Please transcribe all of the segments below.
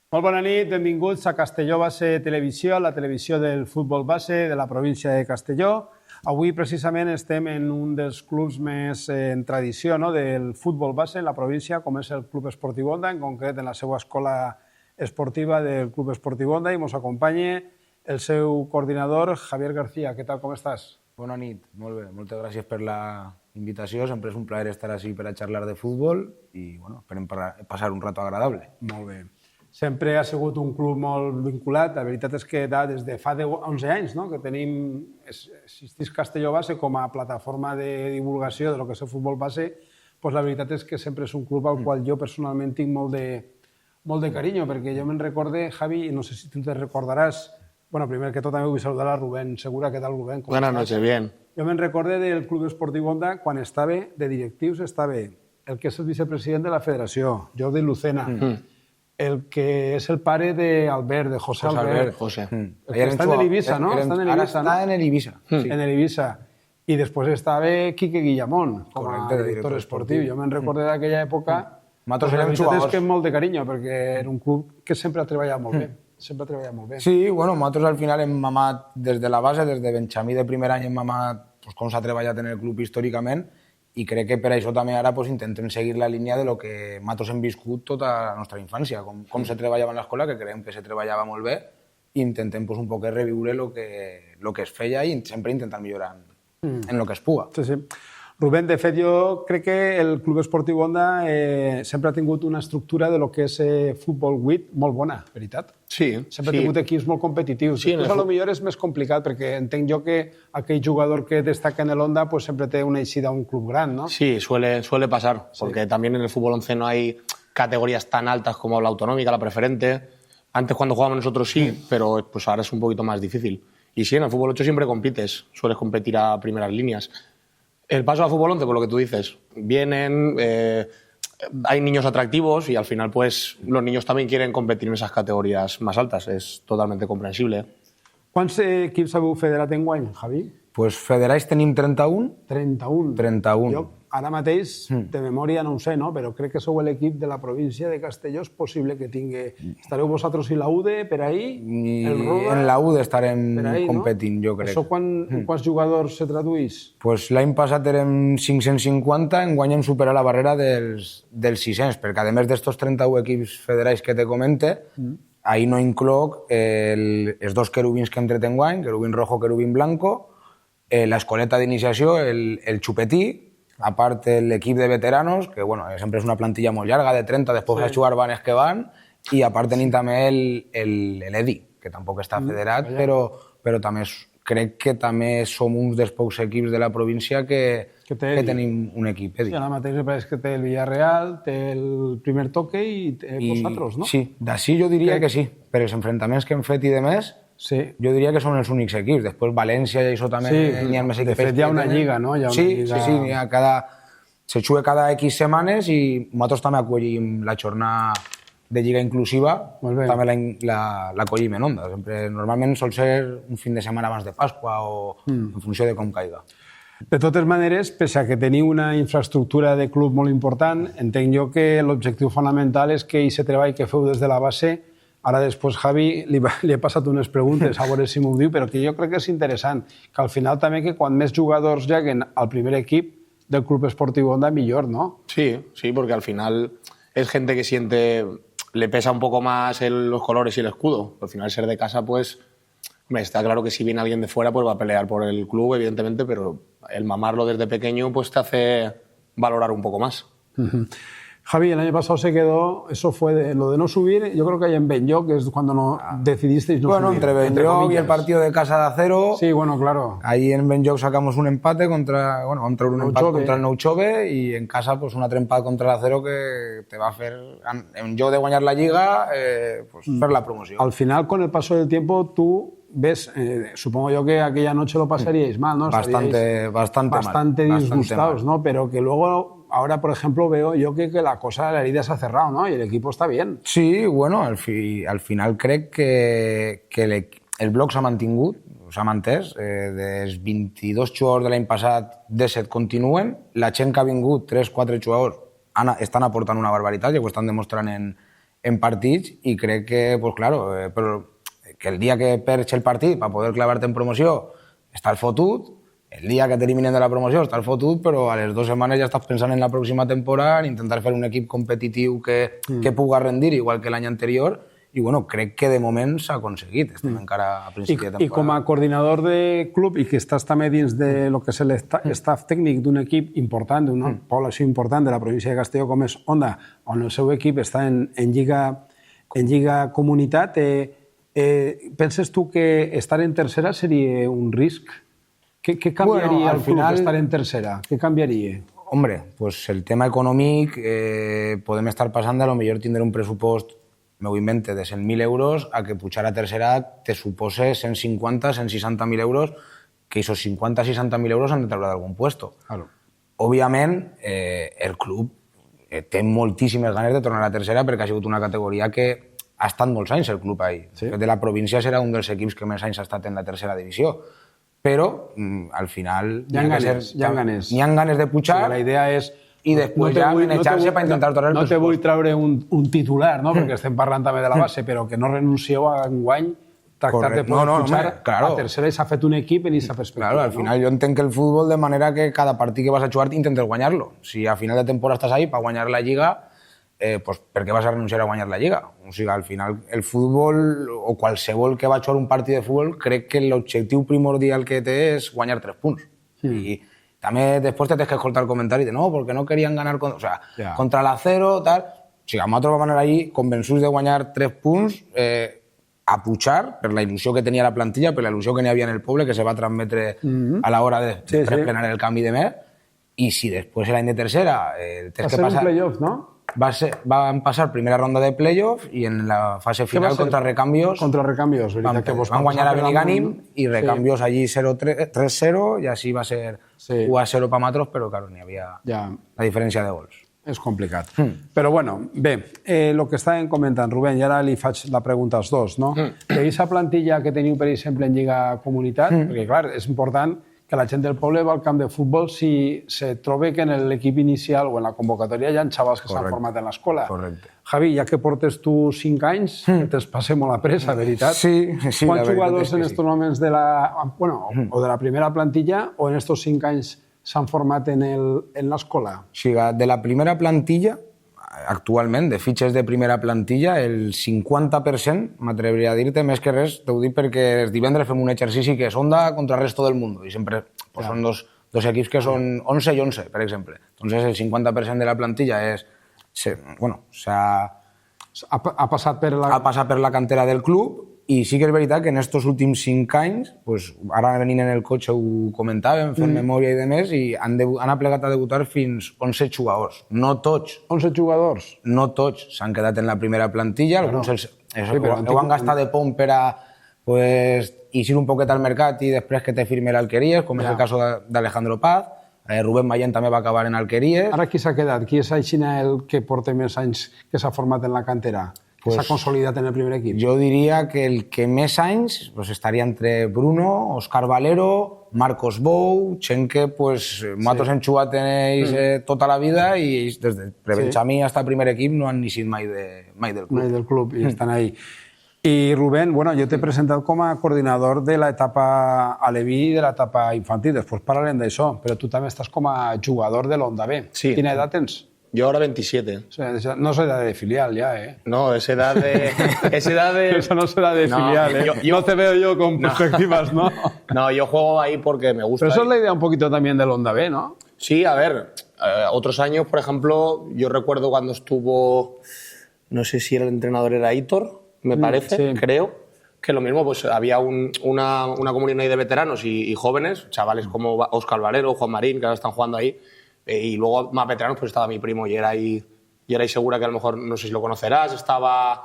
Molt bona nit, benvinguts a Castelló Base Televisió, la televisió del futbol base de la província de Castelló. Avui precisament estem en un dels clubs més en tradició del futbol base en la província, com és el Club Esportiu Onda, en concret en la seva escola esportiva del Club Esportiu Onda, i ens acompanya el seu coordinador, Javier García. Què tal, com estàs? Bona nit, molt bé. Moltes gràcies per la invitació. Sempre és un plaer estar així per a xerrar de futbol i esperem passar un rato agradable. Molt bé. Sempre ha sigut un club molt vinculat. La veritat és que des de fa 11 anys que existeix Castelló Base com a plataforma de divulgació de lo que és el futbol base, doncs la veritat és que sempre és un club al qual jo personalment tinc molt de carinyo, perquè jo me'n recorde, Javi, i no sé si tu te recordaràs, bueno, primer que tot també vull saludar a Rubén Segura. ¿Qué tal, Rubén? Buenas noches, bien. Jo me'n recorde del Club Esportiu Onda quan estava de directius, estava el que és el vicepresident de la federació, Jordi Lucena, el que és el pare d'Albert, de José Albert. José. El que està en el Ibiza, no? Ara està en el Ibiza. En el Ibiza. I després estava Quique Guillamón, com a director esportiu. Jo me'n recorde d'aquella època. La veritat és que molt de carinyo, perquè era un club que sempre ha treballat molt bé. Sempre ha treballat molt bé. Sí, bueno, nosaltres al final hem mamat des de la base, des de Benjamí de primer any hem mamat com s'ha treballat en el club històricament, i crec que per això també ara intentem seguir la línia de lo que nosaltres hem viscut tota la nostra infància, com se treballava en l'escola, que creiem que se treballava molt bé, i intentem un poc reviure lo que es feia i sempre intentar millorar en lo que es puga. Sí, sí. Rubén, de fet, jo crec que el Club Esportiu Onda sempre ha tingut una estructura de lo que és futbol 8 molt bona, veritat? Sí. Sempre ha tingut equips molt competitius. Sí, a lo millor és més complicat, perquè entenc jo que aquell jugador que destaca en el Onda pues siempre té una eixida a un club gran, ¿no? Sí, suele pasar, porque también en el fútbol 11 no hay categorías tan altas como la autonómica, la preferente. Antes cuando jugábamos nosotros sí, pero pues ahora es un poquito más difícil. Y sí, en el fútbol 8 siempre compites, sueles competir a primeras líneas. El paso al fútbol 11, por lo que tú dices, vienen, hay niños atractivos y al final pues los niños también quieren competir en esas categorías más altas, es totalmente comprensible. ¿Quants equips heu federat enguany, Javi? Pues federats tenim 31. 31. Jo ara mateix, de memòria no ho sé, no? Però crec que sou l'equip de la província de Castelló. És possible que tingui... Estareu vosaltres i la UDE per ahí? En la UDE estarem competint, jo crec. Això quants jugadors se traduís? Pues l'any passat érem 550, enguany hem superat la barrera dels 600, perquè a més d'estos 31 equips federats que te comente, ahí no incloc els dos querubins que hem tret enguany, querubín rojo, querubín blanco, l'escoleta d'iniciació, el xupetí, a part l'equip de veteranos, que bueno, sempre és una plantilla molt llarga, de 30, després a jugar van els que van, i a part tenim també l'Edi, que tampoc està federat, però també crec que també som uns dels pocs equips de la província que tenim un equip Edi. Sí, ara mateix me pareix que té el Villarreal, té el Primer Toque i té vosaltres, no? Sí, d'ací jo diria que sí, per els enfrontaments que hem fet i de més, jo diria que són els únics equips. Després València i això també n'hi ha més equips. De fet hi ha una lliga, no? Sí, se juga cada X setmanes i nosaltres també acollim la jornada de lliga inclusiva, també l'acollim en Onda. Normalment sol ser un fin de setmana abans de Pasqua o en funció de com caiga. De totes maneres, pese a que teniu una infraestructura de club molt important, entenc jo que l'objectiu fonamental és que aquest treball que feu des de la base. Ara després, Javi, li he passat unes preguntes, a veure si m'ho diu, però que jo crec que és interessant, que al final també que quan més jugadors lleguen al primer equip del Club Esportiu Onda, millor, ¿no? Sí, porque al final es gente que le pesa un poco más los colores y el escudo. Al final ser de casa, pues, está claro que si viene alguien de fuera, pues va a pelear por el club, evidentemente, pero el mamarlo desde pequeño, pues te hace valorar un poco más. Javi, el año pasado se quedó, eso fue lo de no subir, yo creo que ahí en Benlloc, que es cuando decidisteis no subir. Bueno, entre Benlloc y el partido de Casa de Acero. Sí, bueno, claro. Ahí en Benlloc sacamos un empate contra el Nou Chove y en casa pues un altre empat contra el Acero que te va a hacer, en lloc de guanyar la Lliga, pues fer la promoción. Al final, con el paso del tiempo, tú ves, supongo yo que aquella noche lo pasaríais mal, ¿no? Bastante disgustados, ¿no? Pero que luego... Ahora, por ejemplo, veo yo que la cosa, la herida se ha cerrado, ¿no? Y el equipo está bien. Sí, bueno, al final crec que el bloc s'ha mantingut, s'ha mantès. Dels 22 jugadors de l'any passat, 17 continuen. La gent que ha vingut, 3-4 jugadors, estan aportant una barbaritat i ho estan demostrant en en partits i crec que, pues, claro, però que el dia que perds el partit per poder clavar-te en promoció estàs fotut, el dia que t'eliminen de la promoció estàs fotut, però a les 2 setmanes ja estàs pensant en la pròxima temporada, en intentar fer un equip competitiu que puga rendir igual que l'any anterior, i bueno, crec que de moment s'ha aconseguit, estem encara a principi de temporada. I com a coordinador de club i que estàs també dins de lo que és l'estaf tècnic d'un equip important, d'una població important de la província de Castelló com és Onda, on el seu equip està en Lliga Comunitat, penses tu que estar en tercera seria un risc? Què canviaria al club estar en tercera? Què canviaria? Hombre, pues el tema econòmic podem estar passant de a lo millor tindre un pressupost, m'ho invente, de 100.000 euros a que pujar a tercera te supose 150, 160.000 euros, que esos 50, 60.000 euros han de treure d'algun puesto. Claro. Òbviament, el club té moltíssimes ganes de tornar a tercera perquè ha sigut una categoria que ha estat molts anys el club ahí. Sí. De la província serà un dels equips que més anys ha estat en la tercera divisió. Però, al final... Hi ha ganes. N'hi ha ganes de pujar. Sí, la idea és... I després ja manejar-se per intentar tornar el pressupost. No te vull treure un titular, no? Perquè estem parlant també de la base, però que no renuncieu a enguany tractar de poder pujar a tercera i s'ha fet un equip en aquesta perspectiva. Claro, al final jo entenc el futbol de manera que cada partit que vas a jugar intentes guanyar-lo. Si a final de temporada estàs ahí per guanyar la Lliga, pues per què vas a renunciar a guanyar la Lliga? O sigui, al final el futbol o qualsevol que va a jugar un partit de futbol crec que l'objectiu primordial que té és guanyar 3 punts. I també després te tens que escoltar el comentari de no, perquè no querían ganar contra la Cero, tal. O sigui, nosaltres vam anar allí convençuts de guanyar 3 punts a pujar per la il·lusió que tenia la plantilla, per la il·lusió que n'hi havia en el poble, que se va transmetre a l'hora de replenar el canvi de mer. I si després l'any de tercera... Va ser un playoff, no? Van passar primera ronda de playoff i en la fase final contra Recambios van guanyar a Benigànim i Recambios allí 3-0 i així va ser 1-0 per nosaltres, però claro, n'hi havia la diferència de gols. És complicat. Però bueno, bé, el que estàvem comentant, Rubén, i ara li faig la pregunta als dos, no? D'aquesta plantilla que teniu, per exemple, en Lliga Comunitat, perquè clar, és important que la gent del poble va al camp de futbol si se troba que en l'equip inicial o en la convocatòria hi ha xavals que s'han format en l'escola. Correcte. Javi, ja que portes tu 5 anys, te'ls passem molt a pressa, veritat? Sí. Quants jugadors en estos moments de la primera plantilla o en estos 5 anys s'han format en l'escola? O sigui, de la primera plantilla, actualment, de fitxes de primera plantilla, el 50%, m'atreviria a dir-te, més que res, t'ho dic perquè els divendres fem un exercici que és Onda contra el resto del món, i sempre són dos equips que són 11 i 11, per exemple. Entonces, el 50% de la plantilla ha passat per la cantera del club, i sí que és veritat que en aquests últims 5 anys, ara venint en el cotxe ho comentàvem, fent memòria i demés, i han aplegat a debutar fins 11 jugadors. No tots. 11 jugadors? No tots s'han quedat en la primera plantilla, alguns ho han gastat de pom per a eixir un poquet al mercat i després que te firme l'Alqueries, com és el cas d'Alejandro Paz. Rubén Mayén també va acabar en Alqueries. Ara qui s'ha quedat? Qui és el que porta més anys que s'ha format en la cantera? Que s'ha consolidat en el primer equip? Jo diria que el que més anys estaria entre Bruno, Òscar Valero, Marcos Bou, gent que nosaltres hem jugat en ells tota la vida i des de prebenjamí fins al primer equip no han eixit mai del club. Mai del club, i estan ahí. I Rubén, jo t'he presentat com a coordinador de l'etapa aleví i de l'etapa infantil, després parlarem d'això, però tu també estàs com a jugador de l'Onda B. Quina edat tens? Yo ahora 27. O sea, no es edad de filial ya, ¿eh? No, es edad de... Eso no es edad de filial, ¿eh? No te veo yo con perspectivas, ¿no? No, yo juego ahí porque me gusta. Pero eso es la idea un poquito también del Onda B, ¿no? Sí, a ver, otros años, por ejemplo, yo recuerdo cuando estuvo, no sé si el entrenador era Hitor, me parece, creo, que lo mismo, había una comunidad ahí de veteranos y jóvenes, chavales como Óscar Valero, Juan Marín, que ahora están jugando ahí. Y luego más veteranos, estaba mi primo Yeray Segura, que a lo mejor no sé si lo conocerás, estaba...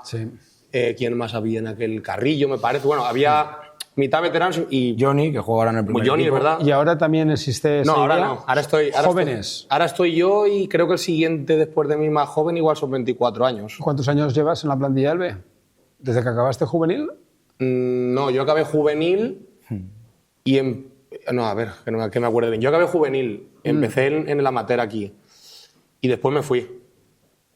¿Quién más había en aquel Carrillo, me parece? Bueno, había mitad veteranos y... Johnny, que juega ahora en el primer Johnny, equipo. ¿verdad? Y ahora también existe esa ahora idea. No, ahora estoy... Jóvenes. Ahora estoy yo y creo que el siguiente después de mí más joven igual son 24 años. ¿Cuántos años llevas en la plantilla del B? ¿Desde que acabaste juvenil? No, yo acabé juvenil y... No, a ver, que me acuerde bien. Yo acabé juvenil, empecé en el amateur aquí y después me fui.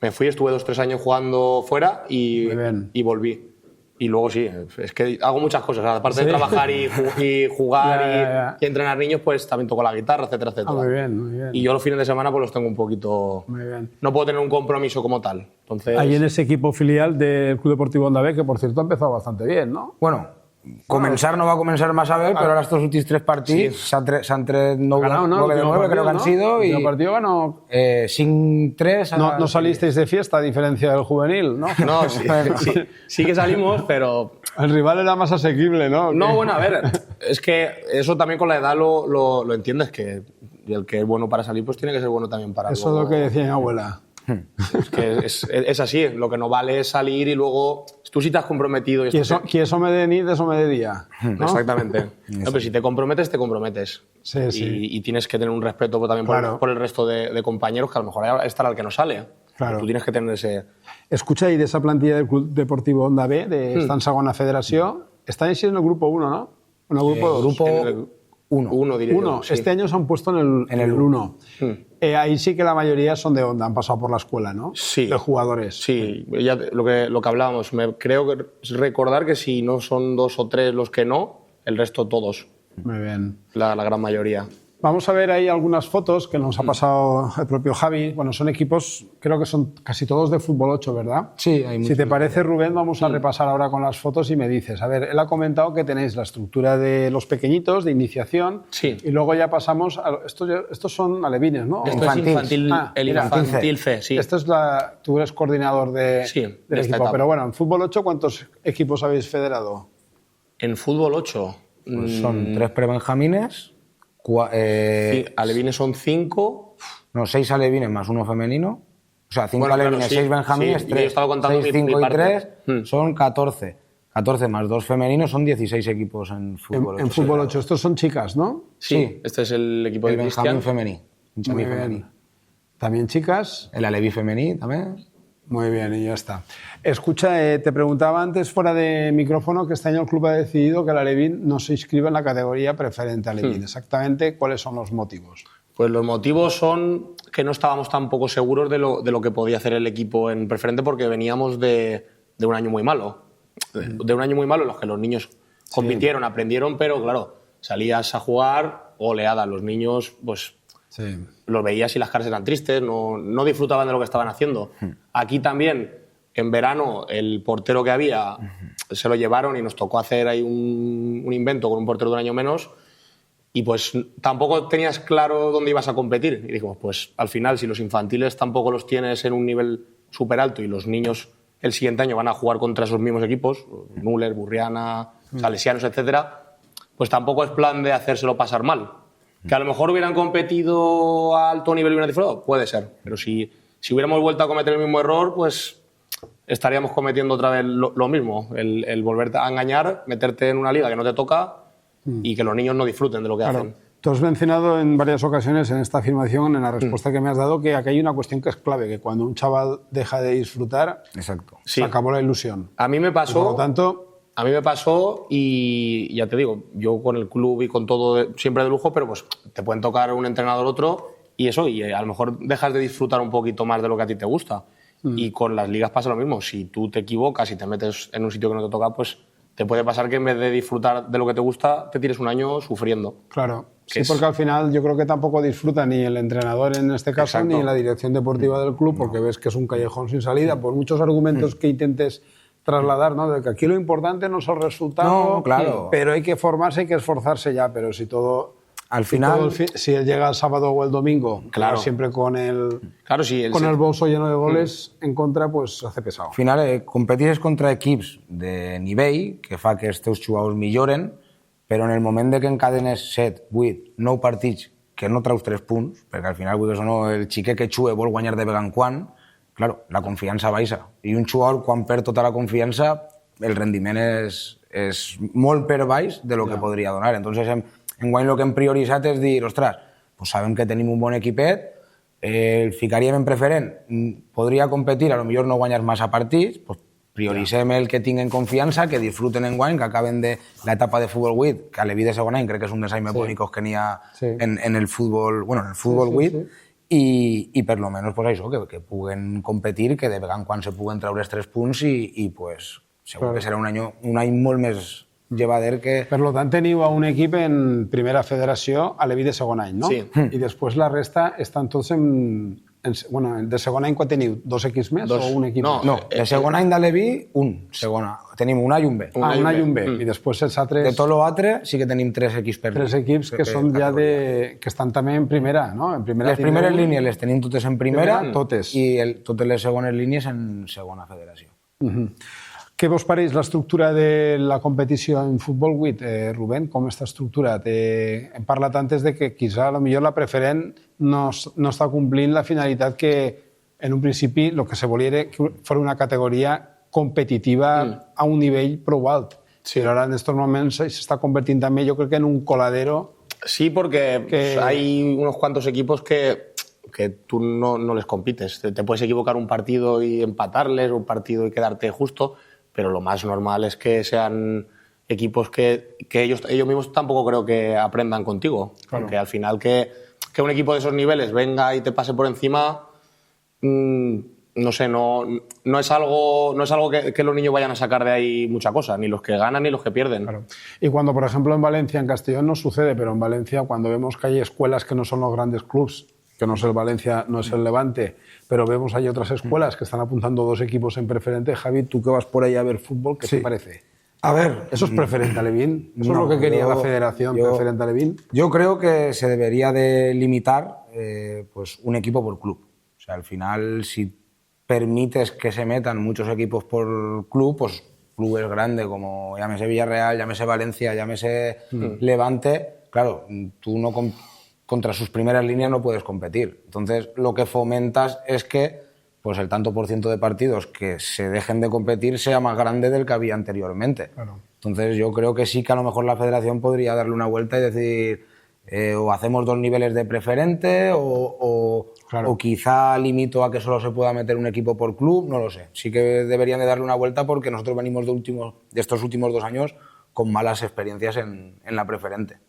Me fui, estuve 2 o 3 años jugando fuera y volví. Y luego sí, es que hago muchas cosas. Aparte de trabajar y jugar y entrenar niños, pues también toco la guitarra, etcétera, etcétera. Muy bien. Y yo los fines de semana pues los tengo un poquito... Muy bien. No puedo tener un compromiso como tal. Entonces... Ahí en ese equipo filial del Club Deportivo Onda B, que por cierto ha empezado bastante bien, ¿no? Bueno, comenzar no va a comenzar más a ver, pero ahora estos últimos 3 partidos s'han tret 9 de 9, creo que han sido. Y el partido ganó 5-3. No salisteis de fiesta a diferencia del juvenil, ¿no? No, sí que salimos, pero... El rival era más asequible, ¿no? No, bueno, a ver, es que eso también con la edad lo entiendes, que el que es bueno para salir pues tiene que ser bueno también para... Eso es lo que decía mi abuela. Es que es así, lo que no vale es salir y luego tú sí te has comprometido. Y qui eso me de nit, eso me de día, ¿no? Exactamente. No, pero si te comprometes, te comprometes. Sí. Y tienes que tener un respeto también por el resto de compañeros, que a lo mejor estará el que no sale. Claro. Tú tienes que tener ese... Escucha, y de esa plantilla del Club Deportivo Onda B, de esta en segona federación, están en el grupo 1, ¿no? En el grupo 2. Grupo 1. Diría yo, sí. Este año se han puesto en el 1. Ahí sí que la mayoría son de Onda, han pasado por la escuela, ¿no? Sí. De jugadores. Sí, ya lo que hablábamos. Creo que recordar que si no son 2 o 3 los que no, el resto todos. Muy bien. La gran mayoría. Vamos a ver ahí algunas fotos que nos ha pasado el propio Javi. Bueno, son equipos, creo que son casi todos de fútbol 8, ¿verdad? Sí, hay muchos. Si te parece, Rubén, vamos a repasar ahora con las fotos y me dices. A ver, él ha comentado que tenéis la estructura de los pequeñitos, de iniciación. Sí. Y luego ya pasamos a... Estos son alevines, ¿no? Esto es infantil, el infantil C, sí. Esto es tú eres coordinador del equipo. Etapa. Pero bueno, en fútbol 8, ¿cuántos equipos habéis federado? En fútbol 8... Pues son 3 prebenjamines... alevines son 5. No, 6 alevines más 1 femenino. O sea, 5 alevines, 6 benjamines, 3. 6, 5 y 3 son 14. 14 más 2 femeninos son 16 equipos en fútbol 8. En fútbol 8. Estos son chicas, ¿no? Sí, este es el equipo de Cristian. Benjamín femení. ¿También chicas? El aleví femení también. Muy bien, y ya está. Escucha, te preguntaba antes fuera de micrófono que este año el club ha decidido que el alevín no se inscriba en la categoría preferente alevín. Exactamente, ¿cuáles son los motivos? Pues los motivos son que no estábamos tampoco seguros de lo que podía hacer el equipo en preferente porque veníamos de un año muy malo. De un año muy malo en los que los niños compitieron, aprendieron, pero claro, salías a jugar, oleada. Los niños, pues... Sí. Los veías y las caras eran tristes, no disfrutaban de lo que estaban haciendo. Aquí también, en verano, el portero que había se lo llevaron y nos tocó hacer ahí un invento con un portero de un año menos y pues tampoco tenías claro dónde ibas a competir. Y dijimos, pues al final, si los infantiles tampoco los tienes en un nivel súper alto y los niños el siguiente año van a jugar contra esos mismos equipos, Müller, Burriana, Salesianos, etcétera, pues tampoco es plan de hacérselo pasar mal. Que a lo mejor hubieran competido a alto nivel y hubieran disfrutado, puede ser. Pero si hubiéramos vuelto a cometer el mismo error, pues estaríamos cometiendo otra vez lo mismo. El volverte a engañar, meterte en una liga que no te toca y que los niños no disfruten de lo que hacen. Tú has mencionado en varias ocasiones en esta afirmación, en la respuesta que me has dado, que aquí hay una cuestión que es clave, que cuando un chaval deja de disfrutar, se acabó la ilusión. A mí me pasó... Y por lo tanto... A mí me pasó y ya te digo, yo con el club y con todo siempre de lujo, pero pues te pueden tocar un entrenador otro y eso, y a lo mejor dejas de disfrutar un poquito más de lo que a ti te gusta. Y con las ligas pasa lo mismo. Si tú te equivocas y te metes en un sitio que no te toca, pues te puede pasar que en vez de disfrutar de lo que te gusta, te tires un año sufriendo. Claro, sí, porque al final yo creo que tampoco disfruta ni el entrenador en este caso, ni la dirección deportiva del club, porque ves que es un callejón sin salida, por muchos argumentos que intentes trasladar, ¿no? De que aquí lo importante no es el resultado, no, claro, pero hay que formarse, hay que esforzarse ya, pero si todo... Al final... Si él llega el sábado o el domingo, claro, siempre con el bolso lleno de goles en contra, pues hace pesado. Al final, competís contra equips de nivell, que fa que els teus jugadors milloren, però en el moment de que encadenes 7, 8, 9 partits que no traus 3 punts, perquè al final, vull dir, no, el xiquet que xue vol guanyar de vegada en quan, claro, la confiança baixa. I un jugador, quan perd tota la confiança, el rendiment és molt per baix de lo que podria donar. Entonces, enguany el que hem prioritzat és dir, ostres, pues sabem que tenim un bon equipet, el ficaríem en preferent, podria competir, a lo millor no guanyar massa partits, pues prioritzem el que tinguen confiança, que disfruten enguany, que acaben de l'etapa de futbol 8, que a l'Eví de segon any crec que és un dels anys més bonics que n'hi ha en el futbol, bueno, en el futbol 8, i per lo menos pues, això, que puguen competir, que de vegades quan se puguen treure els 3 punts i pues, segur que serà un any molt més llevader que... Per tant, teniu un equip en primera federació a l'Aleví de segon any, no? Sí. I després la resta estan tots bueno, de segon any quan teniu? 2 equips més o un equip més? No, de segon any d'Aleví, segona. Tenim un A i un B. Un A i un B. I després els altres... De tot l'altre sí que tenim 3 equips per... 3 equips que són ja que estan també en primera, no? En primera les primeres línies les tenim totes en primera totes. I totes les segones línies en segona federació. Què vos pareix l'estructura de la competició en Futbol 8, Rubén? Com està estructurat? Hem parlat antes de que quizá potser la preferent no està complint la finalitat que en un principi el que se volia era que fos una categoria competitiva a un nivell prou alt. Sí. Però ara en aquests moments s'està convertint també, jo crec que en un coladero. Sí, porque hay unos cuantos equipos que tú no les compites. Te puedes equivocar un partido y empatarles, un partido y quedarte justo, pero lo más normal es que sean equipos que ellos mismos tampoco creo que aprendan contigo. Claro. Porque al final que un equipo de esos niveles venga y te pase por encima, no sé, no es algo que los niños vayan a sacar de ahí mucha cosa, ni los que ganan ni los que pierden. Claro. Y cuando, por ejemplo, en Valencia, en Castellón no sucede, pero en Valencia cuando vemos que hay escuelas que no son los grandes clubs, que no es el Valencia, no es el Levante, pero vemos hay otras escuelas que están apuntando 2 equipos en preferente. Javi, tú que vas por ahí a ver fútbol, ¿qué te parece? A ver... ¿Eso es preferente alevín? ¿Eso es lo que quería la federación, preferente alevín? Yo creo que se debería de limitar pues un equipo por club. O sea, al final, si permites que se metan muchos equipos por club, pues clubes grandes como llámese Villarreal, llámese Valencia, llámese Levante, claro, tú no... contra sus primeras líneas no puedes competir. Entonces, lo que fomentas es que pues, el tanto por ciento de partidos que se dejen de competir sea más grande del que había anteriormente. Claro. Entonces, yo creo que sí que a lo mejor la federación podría darle una vuelta y decir o hacemos 2 niveles de preferente o quizá limito a que solo se pueda meter un equipo por club, no lo sé. Sí que deberían de darle una vuelta porque nosotros venimos de estos últimos 2 años con malas experiencias en la preferente.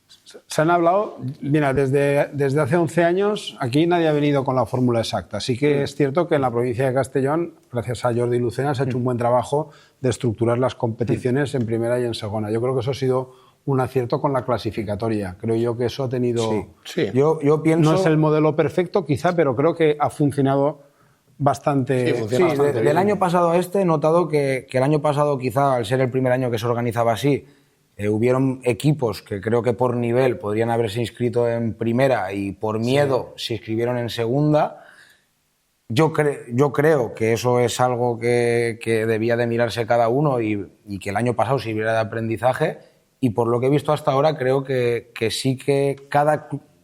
Se han hablado, mira, desde hace 11 años aquí nadie ha venido con la fórmula exacta. Sí que es cierto que en la provincia de Castellón, gracias a Jordi Lucena, se ha hecho un buen trabajo de estructurar las competiciones en primera y en segunda. Yo creo que eso ha sido un acierto con la clasificatoria. Creo yo que eso ha tenido... Sí. Yo pienso... No es el modelo perfecto quizá, pero creo que ha funcionado bastante, bastante bien. Del año pasado a este he notado que el año pasado quizá, al ser el primer año que se organizaba así, hubieron equipos que creo que por nivel podrían haberse inscrito en primera y por miedo se inscribieron en segunda. Yo creo que eso es algo que debía de mirarse cada uno y que el año pasado sirviera de aprendizaje, y por lo que he visto hasta ahora creo que sí que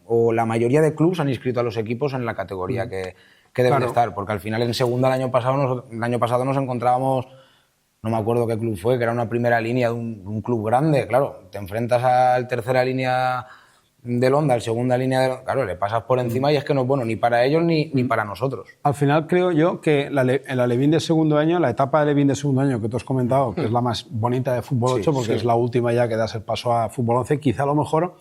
la mayoría de clubes han inscrito a los equipos en la categoría que deben de estar, porque al final en segunda el año pasado nos encontrábamos... No me acuerdo qué club fue, que era una primera línea de un club grande. Claro, te enfrentas al tercera línea del Onda, al segunda línea del... Claro, le pasas por encima y es que no es bueno ni para ellos ni para nosotros. Al final creo yo que el alevín de segundo año, la etapa de alevín de segundo año que tú has comentado, que es la más bonita de Fútbol 8, porque es la última ya que das el paso a Fútbol 11, quizá a lo mejor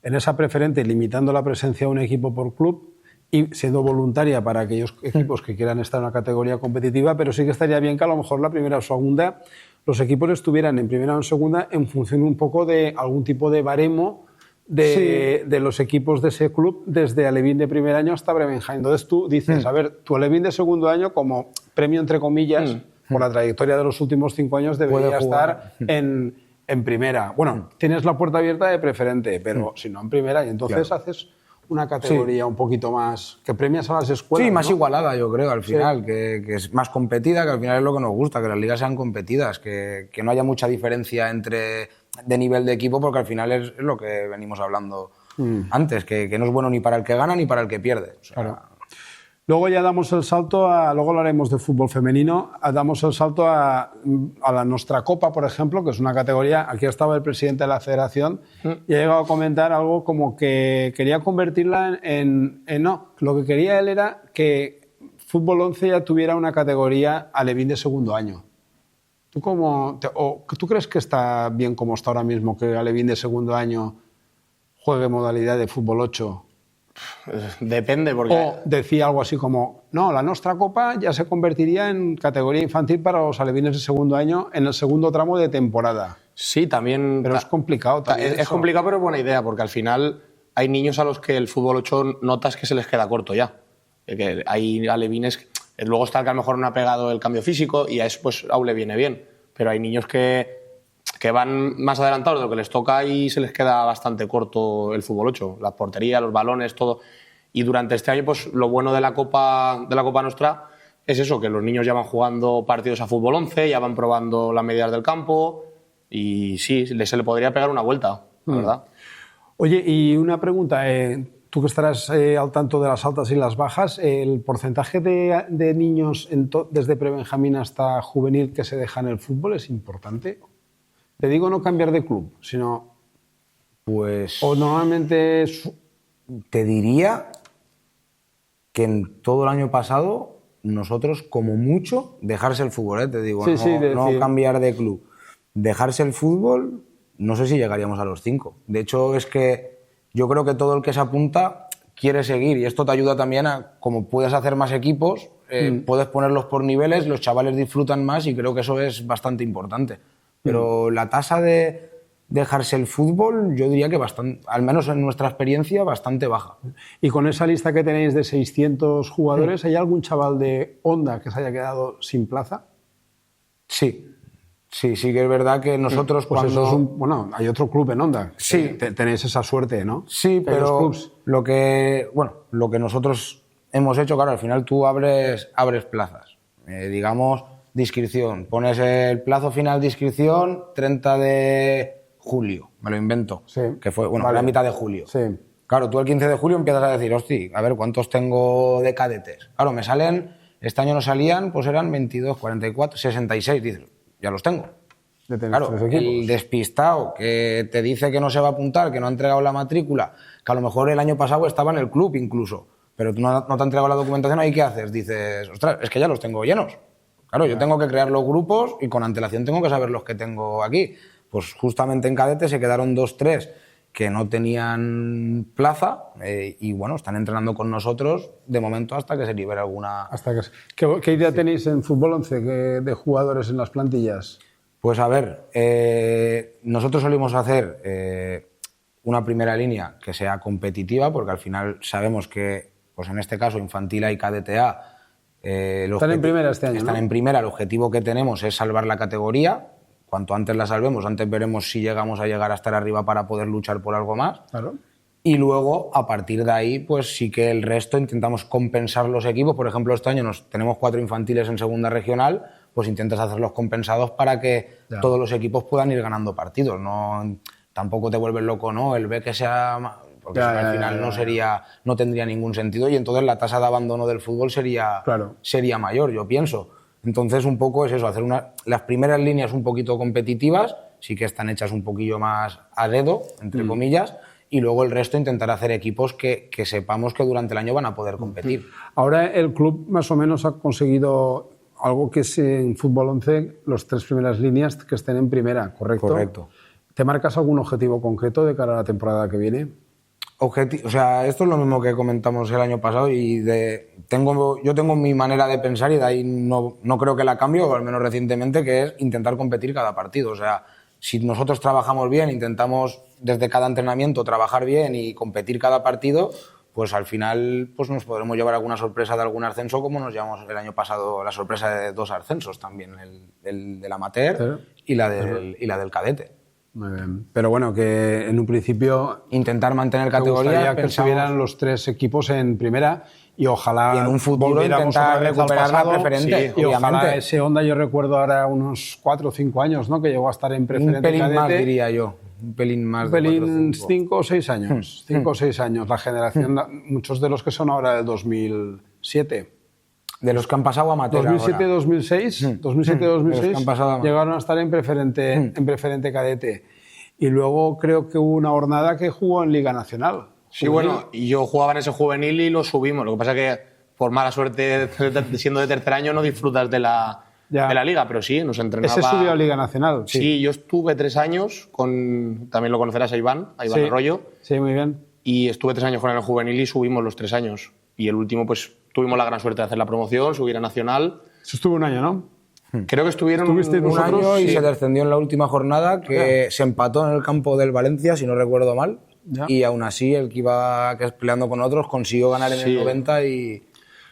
en esa preferente, limitando la presencia de un equipo por club, y siendo voluntaria para aquellos equipos que quieran estar en una categoría competitiva, pero sí que estaría bien que a lo mejor la primera o segunda, los equipos estuvieran en primera o en segunda en función un poco de algún tipo de baremo de los equipos de ese club, desde alevín de primer año hasta Bremenheim. Entonces tú dices, a ver, tu alevín de segundo año, como premio entre comillas, por la trayectoria de los últimos 5 años, debería estar en primera. Bueno, tienes la puerta abierta de preferente, pero si no en primera, y entonces haces una categoría un poquito más... que premias a las escuelas, sí, más ¿no? igualada, yo creo, al final, que es más competida, que al final es lo que nos gusta, que las ligas sean competidas, que no haya mucha diferencia de nivel de equipo, porque al final es lo que venimos hablando antes, que no es bueno ni para el que gana ni para el que pierde. O sea, claro. Luego ya damos el salto luego hablaremos de fútbol femenino, damos el salto a nuestra Copa, por ejemplo, que es una categoría, aquí estaba el presidente de la federación y ha llegado a comentar algo como que quería convertirla no, lo que quería él era que Fútbol 11 ya tuviera una categoría alevín de segundo año. ¿Tú crees que está bien como está ahora mismo que alevín de segundo año juegue modalidad de Fútbol 8? Depende, porque... O decía algo así como, no, la nuestra copa ya se convertiría en categoría infantil para los alevines de segundo año en el segundo tramo de temporada. Sí, también... Pero es complicado también. Es complicado, pero es buena idea, porque al final hay niños a los que el fútbol 8 notas que se les queda corto ya. Que hay alevines... Luego está el que a lo mejor no ha pegado el cambio físico y a eso pues aún le viene bien. Pero hay niños que van más adelantados de lo que les toca y se les queda bastante corto el fútbol 8. Las porterías, los balones, todo. Y durante este año, pues lo bueno de la Copa Nostra es eso, que los niños ya van jugando partidos a fútbol 11, ya van probando las medidas del campo y sí, se le podría pegar una vuelta, la verdad. Oye, y una pregunta, tú que estarás al tanto de las altas y las bajas, ¿el porcentaje de niños desde prebenjamín hasta juvenil que se dejan el fútbol es importante? Te digo no cambiar de club, sino... Pues... O normalmente... Te diría que en todo el año pasado nosotros, como mucho, dejarse el fútbol, te digo, sí, no cambiar de club. Dejarse el fútbol, no sé si llegaríamos a los 5. De hecho, es que yo creo que todo el que se apunta quiere seguir y esto te ayuda también a, como puedes hacer más equipos, puedes ponerlos por niveles, los chavales disfrutan más y creo que eso es bastante importante. Pero la tasa de dejarse el fútbol, yo diría que bastante, al menos en nuestra experiencia, bastante baja. Y con esa lista que tenéis de 600 jugadores, ¿hay algún chaval de Onda que se haya quedado sin plaza? Sí que es verdad que nosotros pues cuando... eso es bueno, hay otro club en Onda. Sí. Tenéis esa suerte, ¿no? Sí, pero lo que nosotros hemos hecho, claro, al final tú abres plazas. Digamos, de inscripción. Pones el plazo final de inscripción 30 de julio, me lo invento, sí. Que fue, la mitad de julio. Sí. Claro, tú el 15 de julio empiezas a decir, hostia, a ver, ¿cuántos tengo de cadetes? Claro, me salen, este año no salían, pues eran 22, 44, 66, dices, ya los tengo. Claro, el despistado que te dice que no se va a apuntar, que no ha entregado la matrícula, que a lo mejor el año pasado estaba en el club incluso, pero tú no te has entregado la documentación, ¿ahí qué haces? Dices, ostras, es que ya los tengo llenos. Claro, yo tengo que crear los grupos y con antelación tengo que saber los que tengo aquí. Pues justamente en cadete se quedaron 2, 3 que no tenían plaza y bueno, están entrenando con nosotros de momento hasta que se libere alguna... ¿Qué idea tenéis en Fútbol 11 de jugadores en las plantillas? Pues a ver, nosotros solimos hacer una primera línea que sea competitiva porque al final sabemos que, pues en este caso, infantil A y cadete A, están en primera este año, Están en primera, el objetivo que tenemos es salvar la categoría. Cuanto antes la salvemos, antes veremos si llegamos a llegar a estar arriba para poder luchar por algo más. Claro. Y luego, a partir de ahí, pues sí que el resto intentamos compensar los equipos. Por ejemplo, este año tenemos 4 infantiles en segunda regional, pues intentas hacerlos compensados para que todos los equipos puedan ir ganando partidos. Tampoco te vuelves loco, ¿no? El B que sea... Porque al final no tendría ningún sentido y entonces la tasa de abandono del fútbol sería mayor, yo pienso. Entonces un poco es eso, hacer las primeras líneas un poquito competitivas, sí que están hechas un poquillo más a dedo, entre comillas, y luego el resto intentar hacer equipos que sepamos que durante el año van a poder competir. Ahora el club más o menos ha conseguido algo que es en Fútbol 11, las 3 primeras líneas que estén en primera, ¿correcto? Correcto. ¿Te marcas algún objetivo concreto de cara a la temporada que viene? O sea, esto es lo mismo que comentamos el año pasado y yo tengo mi manera de pensar y de ahí no creo que la cambie, o al menos recientemente, que es intentar competir cada partido. O sea, si nosotros trabajamos bien, intentamos desde cada entrenamiento trabajar bien y competir cada partido, pues al final pues nos podremos llevar alguna sorpresa de algún ascenso, como nos llevamos el año pasado la sorpresa de 2 ascensos también, el del amateur y la del cadete. Muy bien. Pero bueno, que en un principio... Intentar mantener categoría. Que se vieran los 3 equipos en primera y ojalá... Y en un futuro intentar recuperar la preferente. Sí, y ojalá ese Onda, yo recuerdo ahora unos 4 o 5 años, ¿no? Que llegó a estar en preferente. Un pelín cadete, más, diría yo. Un pelín más. Un pelín 5 o 6 años. 5 o 6 años. La generación, muchos de los que son ahora del 2007. De los que han pasado a amateur 2007-2006 llegaron a estar en preferente cadete. Y luego creo que hubo una jornada que jugó en Liga Nacional. Sí, bueno, y yo jugaba en ese juvenil y lo subimos. Lo que pasa es que, por mala suerte, siendo de tercer año, no disfrutas de la liga, pero sí, nos entrenaba... ¿Ese subió a Liga Nacional? Sí, yo estuve 3 años con... También lo conocerás a Iván sí. Arroyo. Sí, muy bien. y estuve 3 años fuera en el juvenil y subimos los 3 años. Y el último, pues tuvimos la gran suerte de hacer la promoción, subir a Nacional. Eso estuvo un año, ¿no? Creo que estuvieron un año y se descendió en la última jornada, que se empató en el campo del Valencia, si no recuerdo mal. Ya. Y aún así, el que iba peleando con otros consiguió ganar en el 90 y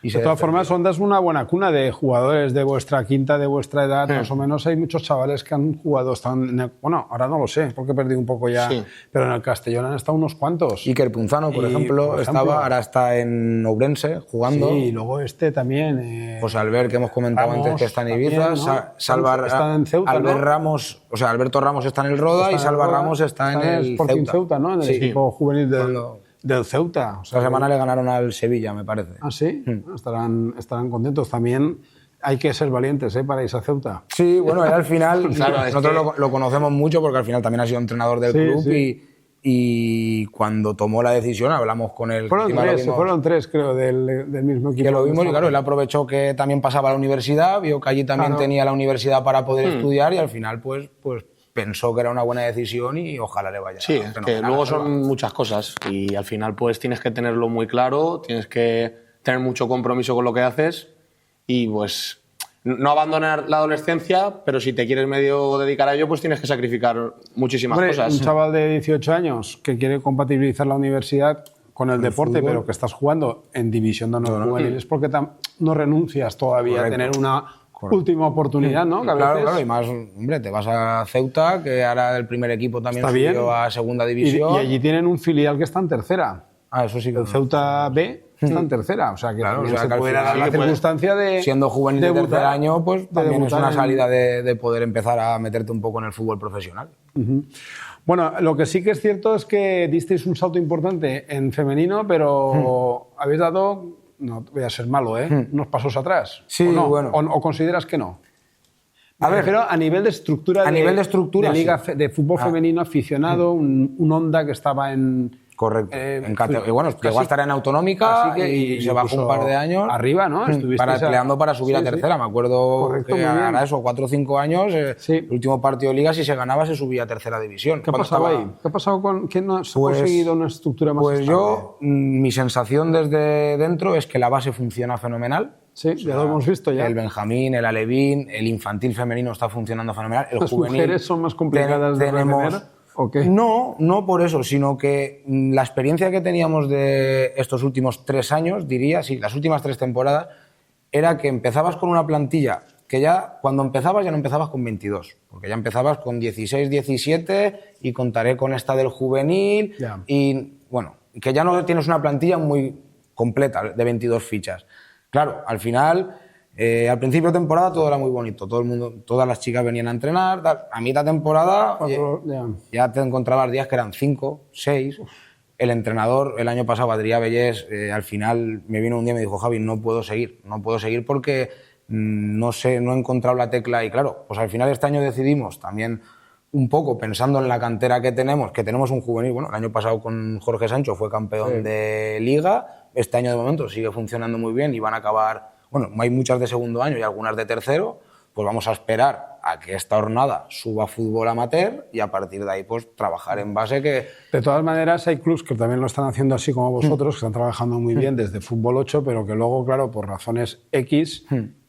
de todas formas, Onda es una buena cuna de jugadores de vuestra quinta, de vuestra edad. Más o menos hay muchos chavales que han jugado. Bueno, ahora no lo sé, porque he perdido un poco ya. Sí. Pero en el Castellón han estado unos cuantos. Iker Punzano, por ejemplo, ahora está en Ourense jugando. Sí, y luego también. Pues Albert, que hemos comentado Ramos, antes, que está en Ibiza. También, ¿no? Está en Ceuta, Albert ¿no? Ramos, o sea, Alberto Ramos está en el Roda y Salva Ramos está en el Sporting Ceuta, ¿no? En el equipo juvenil del Ceuta. O sea, la semana le ganaron al Sevilla, me parece. Ah, sí. Estarán contentos. También hay que ser valientes, para irse a Ceuta. Sí, bueno, él al final, claro, nosotros lo conocemos mucho porque al final también ha sido entrenador del club. Y cuando tomó la decisión hablamos con él. Fueron tres, creo, del mismo equipo. Que lo vimos y claro, él aprovechó que también pasaba a la universidad, vio que allí también tenía la universidad para poder estudiar y al final pues pensó que era una buena decisión y ojalá le vaya. Sí, es que luego son muchas cosas y al final pues tienes que tenerlo muy claro, tienes que tener mucho compromiso con lo que haces y pues no abandonar la adolescencia, pero si te quieres medio dedicar a ello, pues tienes que sacrificar muchísimas cosas. Un chaval de 18 años que quiere compatibilizar la universidad con el deporte, pero que estás jugando en división de honor juvenil, es porque no renuncias todavía a tener una última oportunidad, ¿no? Claro, y más, hombre, te vas a Ceuta, que ahora el primer equipo también subió a segunda división. Y allí tienen un filial que está en tercera. Ah, eso sí que el Ceuta B está en tercera, o sea que se puede dar la circunstancia de siendo juvenil de tercer año, pues también es una salida de poder empezar a meterte un poco en el fútbol profesional. Bueno, lo que sí que es cierto es que disteis un salto importante en femenino, pero habéis dado, no voy a ser malo, unos pasos atrás. Sí, ¿o no? bueno. ¿O consideras que no? Pero a nivel de estructura, de liga de fútbol femenino aficionado, un Onda que estaba en... Correcto. Y bueno, llegó a estar en Autonómica y se bajó un par de años. Arriba, ¿no? Peleando para subir a tercera. Me acuerdo que ahora eso, 4 o 5 años, el último partido de Liga, si se ganaba, se subía a tercera división. ¿Qué ha pasado ahí? ¿Qué ha pasado con que no se ha conseguido una estructura más estable? Yo, mi sensación desde dentro es que la base funciona fenomenal. Sí, ya lo hemos visto ya. El Benjamín, el Alevín, el infantil femenino está funcionando fenomenal. ¿Las mujeres son más complicadas de retener? ¿Okay? No por eso, sino que la experiencia que teníamos de estos últimos 3 años, diría, sí, las últimas 3 temporadas, era que empezabas con una plantilla que ya, cuando empezabas, ya no empezabas con 22, porque ya empezabas con 16, 17 y contaré con esta del juvenil y, bueno, que ya no tienes una plantilla muy completa de 22 fichas. Claro, al final... al principio de temporada todo era muy bonito, todo el mundo, todas las chicas venían a entrenar, a mitad de temporada ya te encontrabas días que eran 5, 6. El entrenador, el año pasado, Adrià Bellés, al final me vino un día y me dijo: Javi, no puedo seguir porque no he encontrado la tecla. Y claro, pues al final este año decidimos también un poco pensando en la cantera que tenemos un juvenil. Bueno, el año pasado con Jorge Sancho fue campeón de Liga, este año de momento sigue funcionando muy bien y van a acabar... Bueno, hay muchas de segundo año y algunas de tercero, pues vamos a esperar a que esta jornada suba fútbol amateur y a partir de ahí pues trabajar en base que... De todas maneras hay clubs que también lo están haciendo así como vosotros, que están trabajando muy bien desde fútbol 8, pero que luego, claro, por razones X,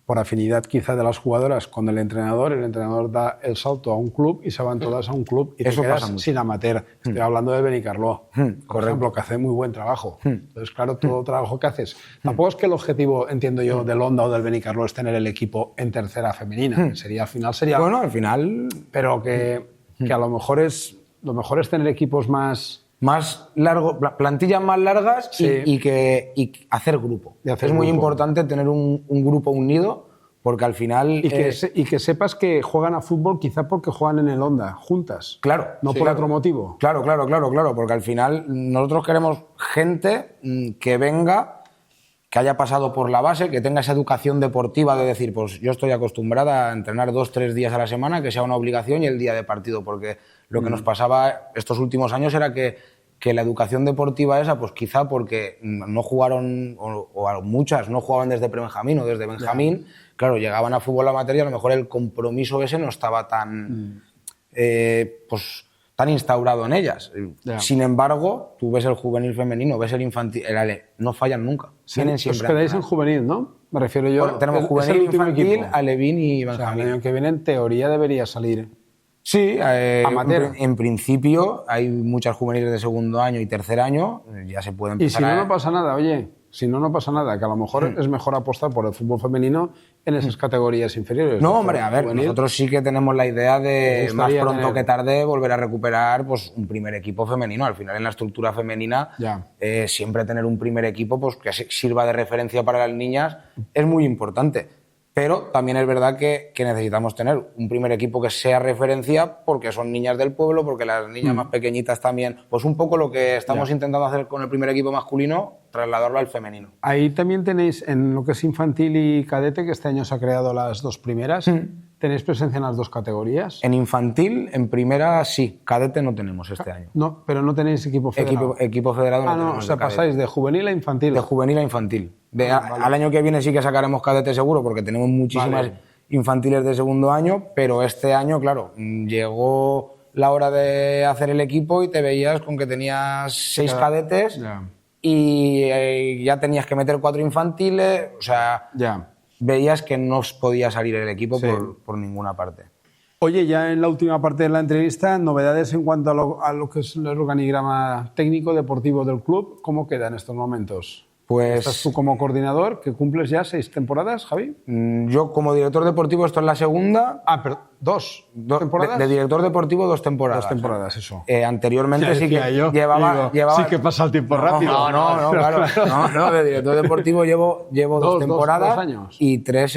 por afinidad quizá de las jugadoras con el entrenador da el salto a un club y se van todas a un club y te quedas sin amateur. Estoy hablando de Benicarló, por ejemplo, que hace muy buen trabajo. Entonces, claro, todo trabajo que haces. Tampoco es que el objetivo, entiendo yo, del Onda o del Benicarló es tener el equipo en tercera femenina. Sería, al final sería... Bueno, al final... Pero que a lo mejor es tener equipos más largo, plantillas más largas y hacer grupo. Es muy importante tener un grupo unido porque al final... Y que sepas que juegan a fútbol quizá porque juegan en el Onda, juntas. Claro. No por otro motivo. Claro, porque al final nosotros queremos gente que venga, que haya pasado por la base, que tenga esa educación deportiva de decir, pues yo estoy acostumbrada a entrenar 2-3 días a la semana, que sea una obligación y el día de partido, porque lo que nos pasaba estos últimos años era que la educación deportiva esa, pues quizá porque no jugaron, o muchas no jugaban desde prebenjamín o desde Benjamín, claro, llegaban a fútbol amateur y a lo mejor el compromiso ese no estaba tan, pues tan instaurado en ellas. Ya. Sin embargo, tú ves el juvenil femenino, ves el infantil, no fallan nunca. Tienen Os siempre. quedáis en juvenil, ¿no? Me refiero yo. Bueno, tenemos es el juvenil, último infantil, equipo. alevín y O sea, el benjamín. año que viene, en teoría, debería salir. Sí, Amateur. en principio hay muchas juveniles de segundo año y tercer año, ya se pueden Y si empezar no, no pasa nada, oye. Si no, no pasa nada. Que a lo mejor es mejor apostar por el fútbol femenino en esas categorías inferiores. No, El hombre, a ver, juvenil, nosotros sí que tenemos la idea de, Me más gustaría pronto tener- que tarde, volver a recuperar pues, un primer equipo femenino. Al final, en la estructura femenina, Ya. siempre tener un primer equipo pues, que sirva de referencia para las niñas es muy importante. Pero también es verdad que necesitamos tener un primer equipo que sea referencia porque son niñas del pueblo, porque las niñas más pequeñitas también. Pues un poco lo que estamos intentando hacer con el primer equipo masculino, trasladarlo al femenino. Ahí también tenéis, en lo que es infantil y cadete, que este año se ha creado las dos primeras, ¿tenéis presencia en las dos categorías? En infantil, en primera, sí. Cadete no tenemos este año. No, pero no tenéis equipo federado. Equipo federado no Ah, no, tenemos o sea, de cadete. pasáis de juvenil a infantil. De juvenil a infantil. Al año que viene sí que sacaremos cadete seguro porque tenemos muchísimas Vale. infantiles de segundo año, pero este año, claro, llegó la hora de hacer el equipo y te veías con que tenías 6 cadetes Ya. y ya tenías que meter 4 infantiles, o sea, Ya. veías que no podía salir el equipo Sí. por ninguna parte. Oye, ya en la última parte de la entrevista, novedades en cuanto a lo que es el organigrama técnico deportivo del club. ¿Cómo queda en estos momentos? Pues Estás tú como coordinador, que cumples ya 6 temporadas, Javi. yo como director deportivo, esto es la segunda. Ah, pero 2 temporadas. De director deportivo, 2 temporadas. 2 temporadas, eso. Anteriormente Ya sí decía que yo, llevaba... sí que pasa el tiempo rápido. No, claro. No, de director deportivo llevo dos temporadas 2 años. y 3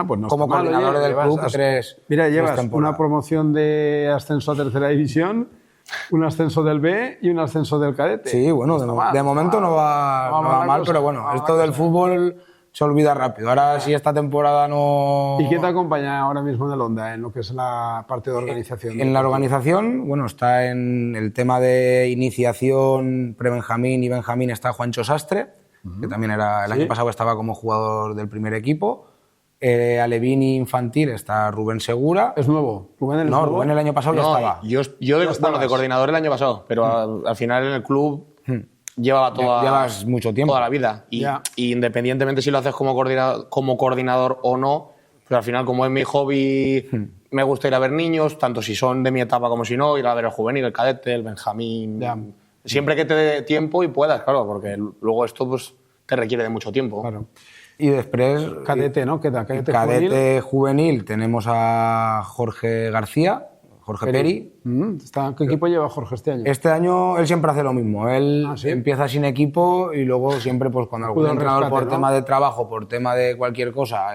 Pues no como está mal, coordinador oye, del club. llevas- 3 Mira, llevas una temporadas. promoción de ascenso a tercera división, un ascenso del B y un ascenso del cadete. Sí, bueno, de momento no va la mal, cosa, pero bueno, no va esto la del cosa. fútbol se olvida rápido. Ahora si esta temporada no... ¿Y quién te acompaña ahora mismo en el Onda, en lo que es la parte de organización? En la organización, bueno, está en el tema de iniciación pre-Benjamín y Benjamín está Juancho Sastre, que también era el año pasado estaba como jugador del primer equipo. Alevín y infantil está Rubén Segura. ¿Es nuevo? ¿Rubén No, nuevo? Rubén el año pasado ya No, estaba. yo de coordinador el año pasado, pero al final en el club llevaba Llevas mucho tiempo. toda la vida. Y independientemente si lo haces como coordinador o no, pues al final como es mi hobby, me gusta ir a ver niños, tanto si son de mi etapa como si no, ir a ver el juvenil, el cadete, el benjamín. Ya. Siempre que te dé tiempo y puedas, claro, porque luego esto pues te requiere de mucho tiempo. Claro. Y després... Cadete, ¿no? Queda cadete, Cadete juvenil tenemos a Jorge García, Jorge Peri. ¿Qué equipo lleva Jorge este año? Este año él siempre hace lo mismo. Él ¿Ah, sí? empieza sin equipo y luego siempre, pues cuando algún Acude al entrenador rescate, por ¿no? tema de trabajo, por tema de cualquier cosa,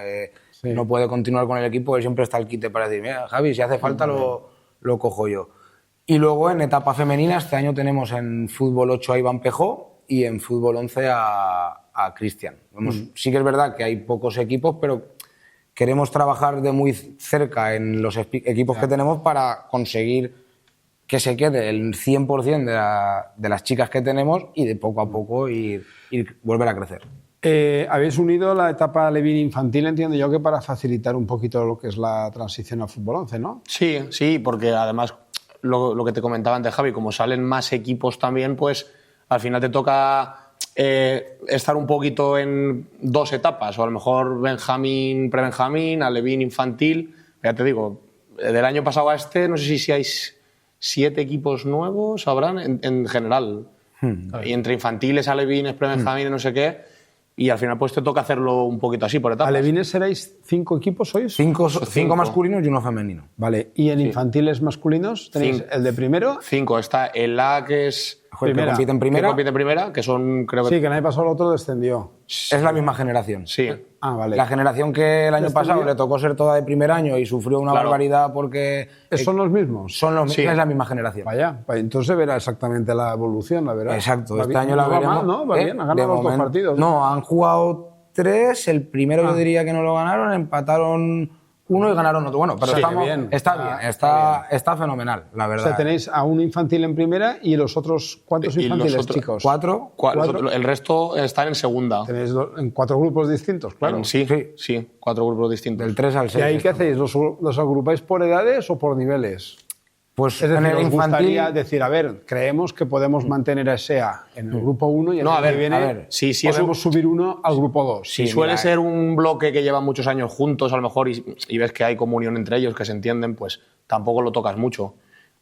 Sí. no puede continuar con el equipo, él siempre está al quite para decir, mira, Javi, si hace falta lo cojo yo. Y luego en etapa femenina, este año tenemos en fútbol 8 a Iván Pejó y en fútbol 11 a Cristian. Sí que es verdad que hay pocos equipos, pero queremos trabajar de muy cerca en los equipos que tenemos para conseguir que se quede el 100% de las chicas que tenemos y de poco a poco ir volver a crecer. Habéis unido la etapa Alevín infantil, entiendo yo, que para facilitar un poquito lo que es la transición al fútbol 11, ¿no? Sí, porque además lo que te comentaba antes, Javi, como salen más equipos también, pues al final te toca estar un poquito en 2 etapas, o a lo mejor Benjamín, pre-Benjamín, Alevín infantil. Ya te digo, del año pasado a este, no sé si hay 7 equipos nuevos, habrán en general. Y entre infantiles, alevines, pre-Benjamín, no sé qué. Y al final pues te toca hacerlo un poquito así, por etapas. ¿Alevines seréis 5 equipos sois? 5 masculinos y uno femenino. Vale, ¿y en infantiles masculinos tenéis el de primero? 5. Está el A, que es... Que compite en primera. Que compite en primera, que son, creo que... Sí, que el año pasado el otro descendió. Es la misma generación. Sí. Ah, vale. La generación que el año ¿Descendió? pasado le tocó ser toda de primer año y sufrió una Claro. barbaridad porque ¿Son los mismos? es la misma generación. Vaya, pues entonces verá exactamente la evolución, la verdad. Exacto, Va este bien, año la no va veremos. mal, ¿no? Va bien, han De ganado los 2 momento- partidos. No, han jugado 3, el primero yo diría que no lo ganaron, empataron 1 y ganaron otro. Bueno, pero Sí, estamos, bien. está fenomenal, la O verdad. sea, tenéis a un infantil en primera y los otros, ¿cuántos Y los infantiles, otros- chicos? 4. El resto están en segunda. Tenéis en 4 grupos distintos, claro. Sí, 4 grupos distintos. Del 3 al 6. ¿Y ahí qué hacéis? ¿Los agrupáis por edades o por niveles? Pues Es en decir, el nos gustaría infantil... decir, a ver, creemos que podemos mantener a SEA en el grupo 1 y el año que viene sí, podemos subir uno al grupo 2. Si suele ser un bloque que lleva muchos años juntos, a lo mejor, y ves que hay comunión entre ellos, que se entienden, pues tampoco lo tocas mucho.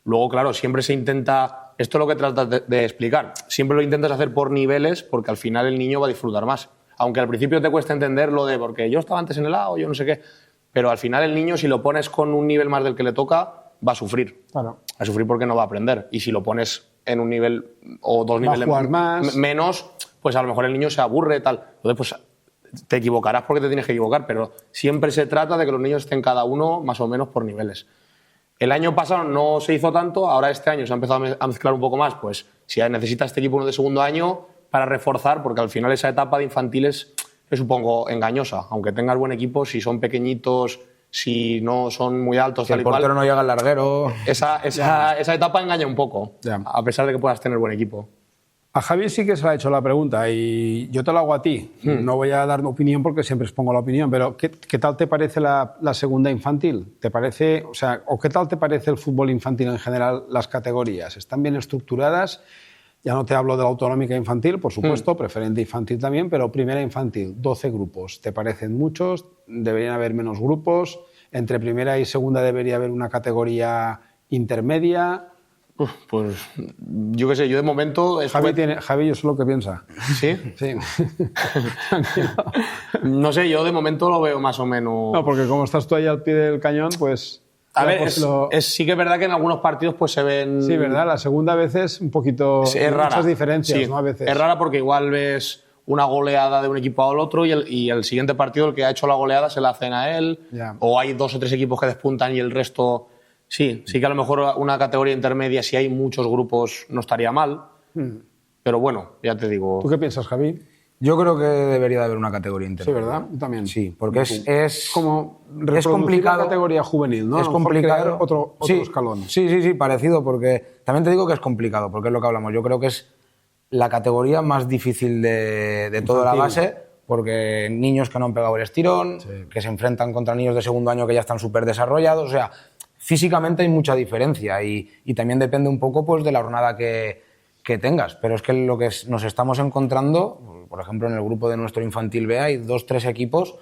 Luego, claro, siempre se intenta, esto es lo que tratas de explicar, siempre lo intentas hacer por niveles porque al final el niño va a disfrutar más. Aunque al principio te cuesta entender lo de porque yo estaba antes en el A o yo no sé qué, pero al final el niño, si lo pones con un nivel más del que le toca, va a sufrir. Claro. A sufrir porque no va a aprender. Y si lo pones en un nivel o dos niveles menos, pues a lo mejor el niño se aburre, tal. Entonces, pues te equivocarás porque te tienes que equivocar, pero siempre se trata de que los niños estén cada uno más o menos por niveles. El año pasado no se hizo tanto, ahora este año se ha empezado a mezclar un poco más, pues si necesita este equipo uno de segundo año para reforzar, porque al final esa etapa de infantiles es un poco engañosa. Aunque tengas buen equipo, si son pequeñitos, si no son muy altos, Si tal el y cual, portero no llega al larguero... esa etapa engaña un poco, a pesar de que puedas tener buen equipo. A Javi sí que se le ha hecho la pregunta y yo te la hago a ti. No voy a dar mi opinión porque siempre expongo la opinión, pero ¿qué tal te parece la segunda infantil? ¿Te parece, o qué tal te parece el fútbol infantil en general, las categorías? ¿Están bien estructuradas? Ya no te hablo de la autonómica infantil, por supuesto, preferente infantil también, pero primera infantil, 12 grupos. ¿Te parecen muchos? ¿Deberían haber menos grupos? ¿Entre primera y segunda debería haber una categoría intermedia? Pues yo qué sé, yo de momento... Javi, yo sé lo que piensa. ¿Sí? Sí. No sé, yo de momento lo veo más o menos... No, porque como estás tú ahí al pie del cañón, pues... A ver, sí que es verdad que en algunos partidos pues se ven... Sí, verdad, la segunda a veces un poquito... Es rara. Muchas diferencias, sí, ¿no? A veces. Es rara porque igual ves una goleada de un equipo al otro y el siguiente partido el que ha hecho la goleada se la hacen a él. Ya. O hay 2 o 3 equipos que despuntan y el resto... Sí que a lo mejor una categoría intermedia, si hay muchos grupos, no estaría mal. Pero bueno, ya te digo... ¿Tú qué piensas, Javi? Yo creo que debería de haber una categoría intermedia. Sí, ¿verdad? Yo también. Sí, porque es como es complicado. La categoría juvenil, ¿no? Es complicado. Otro sí, escalón. Sí, parecido, porque también te digo que es complicado, porque es lo que hablamos. Yo creo que es la categoría más difícil de toda la base, porque niños que no han pegado el estirón, que se enfrentan contra niños de segundo año que ya están súper desarrollados, o sea, físicamente hay mucha diferencia y también depende un poco pues, de la jornada que tengas, pero es que lo que nos estamos encontrando, por ejemplo, en el grupo de nuestro infantil B hay 2-3 equipos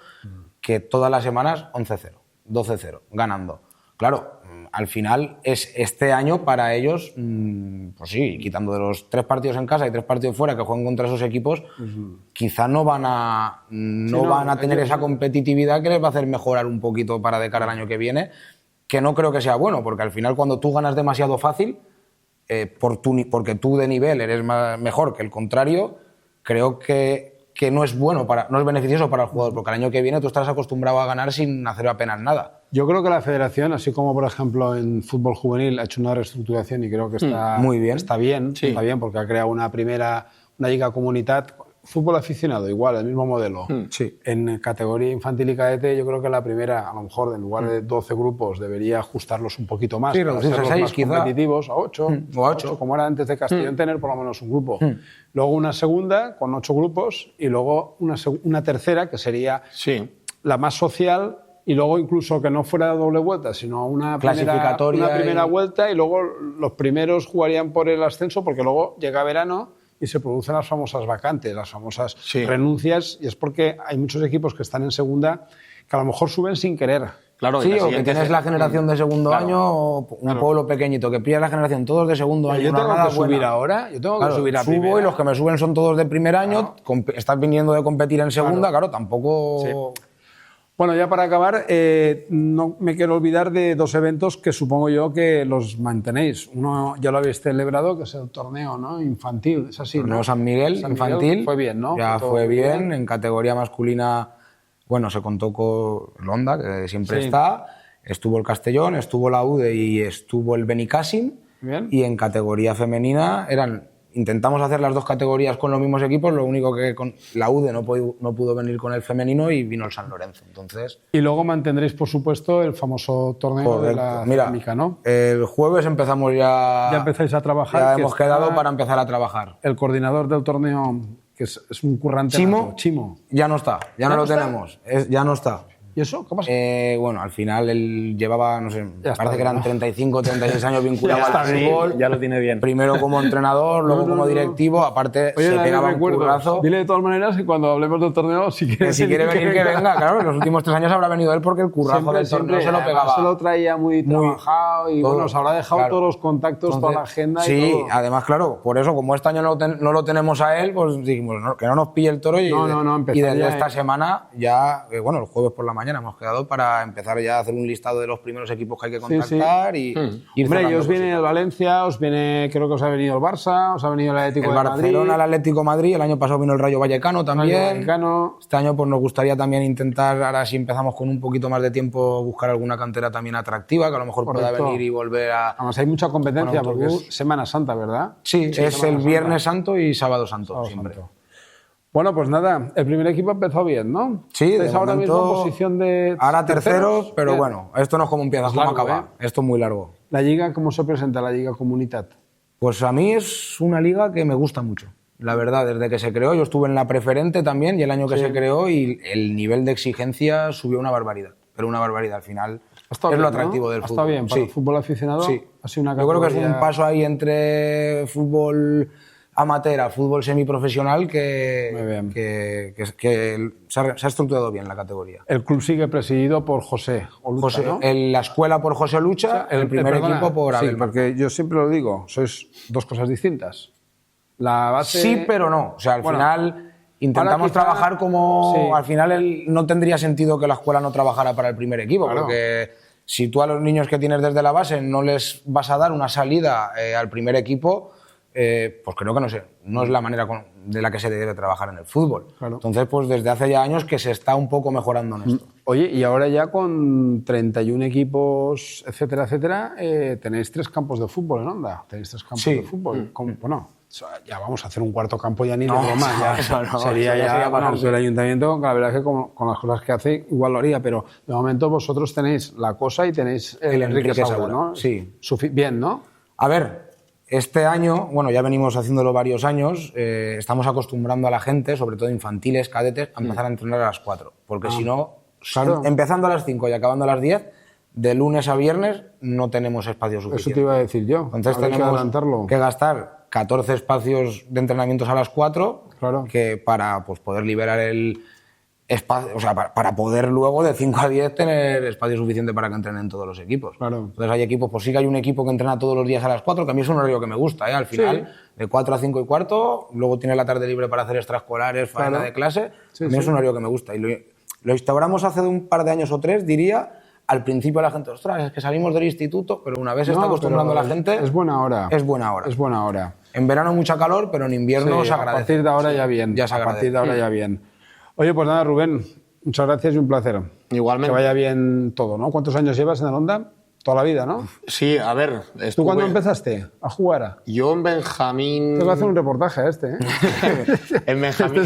que todas las semanas 11-0, 12-0, ganando. Claro, al final es este año para ellos, pues sí, quitando de los 3 partidos en casa y 3 partidos fuera que juegan contra esos equipos, quizá no van a tener esa competitividad que les va a hacer mejorar un poquito para de cara al año que viene, que no creo que sea bueno, porque al final cuando tú ganas demasiado fácil, porque tú de nivel eres mejor que el contrario, creo que no es bueno, no es beneficioso para el jugador, porque el año que viene tú estás acostumbrado a ganar sin hacer apenas nada. Yo creo que la federación, así como por ejemplo en fútbol juvenil, ha hecho una reestructuración y creo que está muy bien. Está bien porque ha creado una Lliga Comunitat. Fútbol aficionado, igual, el mismo modelo. Sí. En categoría infantil y cadete, yo creo que la primera, a lo mejor, en lugar de 12 grupos, debería ajustarlos un poquito más. Sí, para reducirse a 6, más quizá. competitivos, a 8. O a 8. Como era antes de Castellón, tener por lo menos un grupo. Luego una segunda, con 8 grupos, y luego una tercera, que sería la más social, y luego incluso que no fuera doble vuelta, sino una primera vuelta, y luego los primeros jugarían por el ascenso, porque luego llega verano y se producen las famosas vacantes, las famosas renuncias, y es porque hay muchos equipos que están en segunda que a lo mejor suben sin querer. Claro, sí, o que tienes la generación de segundo año, o un pueblo pequeñito, que pillas la generación todos de segundo año. Yo tengo que subir ahora, yo tengo que subir a primera. Subo y los que me suben son todos de primer año, estás viniendo de competir en segunda, claro tampoco... Sí. Bueno, ya para acabar, no me quiero olvidar de 2 eventos que supongo yo que los mantenéis. Uno ya lo habéis celebrado, que es el torneo, ¿no? Infantil, es así, Torneo ¿no? San Miguel, infantil. Fue bien, ¿no? Ya fue bien. En categoría masculina, bueno, se contó con el Honda, que siempre está. Estuvo el Castellón, estuvo la UDE y estuvo el Benicàssim. Bien. Y en categoría femenina intentamos hacer las 2 categorías con los mismos equipos, lo único que con la UDE no pudo venir con el femenino y vino el San Lorenzo. Entonces, y luego mantendréis, por supuesto, el famoso torneo de la cerámica, ¿no? El jueves empezamos ya... Ya empezáis a trabajar. Ya hemos quedado para empezar a trabajar. El coordinador del torneo, que es un currante Chimo, Chimo. ya no está, ya no lo tenemos, ya no está. ¿Y eso? ¿Qué pasa? Bueno, al final él llevaba, no sé, Ya parece está que eran bien, ¿no? 35 o 36 años vinculado Ya está al bien, fútbol. Ya lo tiene bien. Primero como entrenador, luego como directivo, aparte Oye, se David, pegaba un recuerdos. currazo. Dile de todas maneras que cuando hablemos del torneo, si quiere, Que si quiere venir, que venga. Claro, en los últimos 3 años habrá venido él porque el currazo del torneo se lo además pegaba. se lo traía muy trabajado y todo, bueno, se habrá dejado claro. todos los contactos, toda la agenda y sí, todo. además, claro, por eso, como este año no lo tenemos a él, pues dijimos que no nos pille el toro y, empezar y desde ya, esta semana ya, bueno, el jueves por la mañana hemos quedado para empezar ya a hacer un listado de los primeros equipos que hay que contactar y ir Hombre, cerrando y os viene cositas. el Valencia, os viene, creo que os ha venido el Barça, os ha venido el Atlético El de Barcelona, Madrid, el Atlético de Madrid, el año pasado vino el Rayo Vallecano también. Rayo Vallecano. Este año pues nos gustaría también intentar, ahora si empezamos con un poquito más de tiempo, buscar alguna cantera también atractiva, que a lo mejor pueda Correcto. venir y volver a... Además hay mucha competencia Con porque autobús. es Semana Santa, ¿verdad? Sí, es Semana el Santa. Viernes Santo y Sábado Santo, Sábado siempre. Santo. Bueno, pues nada, el primer equipo empezó bien, ¿no? Sí, de ¿Estáis ahora mismo en momento, posición de ahora terceros, pero Bien. bueno, esto no es como empieza, es como largo, acaba. Esto es muy largo. ¿La Liga cómo se presenta, la Liga Comunitat? Pues a mí es una liga que me gusta mucho. La verdad, desde que se creó, yo estuve en la preferente también y el año que se creó y el nivel de exigencia subió una barbaridad. Pero una barbaridad, al final Ha estado es bien, lo atractivo ¿no? del Ha fútbol. estado bien, para Sí. el fútbol aficionado Sí. ha sido una Yo creo que es un categoría- paso ahí entre fútbol amateur a fútbol semiprofesional Muy bien. que se ha estructurado bien la categoría. El club sigue presidido por José Olucha, ¿no? La escuela por José Lucha, el primer perdona, equipo por sí, Abel. porque yo siempre lo digo, sois dos cosas distintas. La base... Sí, pero no. O sea, al Bueno, final intentamos ahora quizá- trabajar como... Sí. Al final no tendría sentido que la escuela no trabajara para el primer equipo, Claro. porque si tú a los niños que tienes desde la base no les vas a dar una salida al primer equipo, pues creo que no es la manera de la que se debe trabajar en el fútbol. Claro. Entonces, pues desde hace ya años que se está un poco mejorando en esto. Oye, y ahora ya con 31 equipos, etcétera, etcétera, tenéis 3 campos de fútbol en Onda. Tenéis 3 campos Sí. de fútbol. Bueno, ya vamos a hacer un cuarto campo ya ni No, de broma. Ya eso no, sería eso ya ya, sería bueno, pasarse. el ayuntamiento, la verdad es que con las cosas que hace, igual lo haría, pero de momento vosotros tenéis la cosa y tenéis el Enrique Saura, Saura, ¿no? sí. Bien, ¿no? A ver, este año, bueno, ya venimos haciéndolo varios años, estamos acostumbrando a la gente, sobre todo infantiles, cadetes, a empezar a entrenar a las 4. Porque si no, claro. empezando a las 5 y acabando a las 10, de lunes a viernes no tenemos espacio Eso suficiente. te iba a decir yo. Entonces Habrá que tenemos adelantarlo. que gastar 14 espacios de entrenamientos a las 4 Claro. que para pues, poder liberar el espacio, o sea, para poder luego de 5 a 10 tener espacio suficiente para que entrenen todos los equipos. Claro. Entonces hay equipos, pues sí que hay un equipo que entrena todos los días a las 4, que a mí es un horario que me gusta, al final, de 4 a 5 y cuarto, luego tiene la tarde libre para hacer extraescolares, faena Claro. de clase, Sí, a mí es sí. un horario que me gusta. Y lo instauramos hace un par de años o 3, diría. Al principio la gente, ostras, es que salimos del instituto, pero una vez se está No, acostumbrando pero la gente... Es buena hora. Es buena hora. Es buena hora. En verano mucha calor, pero en invierno Sí, se a agradece. partir de ahora ya bien. Ya se a agradece. partir de ahora ya bien. Oye, pues nada, Rubén, muchas gracias y un placer. Igualmente. Que vaya bien todo, ¿no? ¿Cuántos años llevas en el Onda? Toda la vida, ¿no? Sí, a ver. ¿Tú cuándo empezaste a jugar? Yo en Benjamín. Tengo que hacer un reportaje a este, ¿eh? En Benjamín.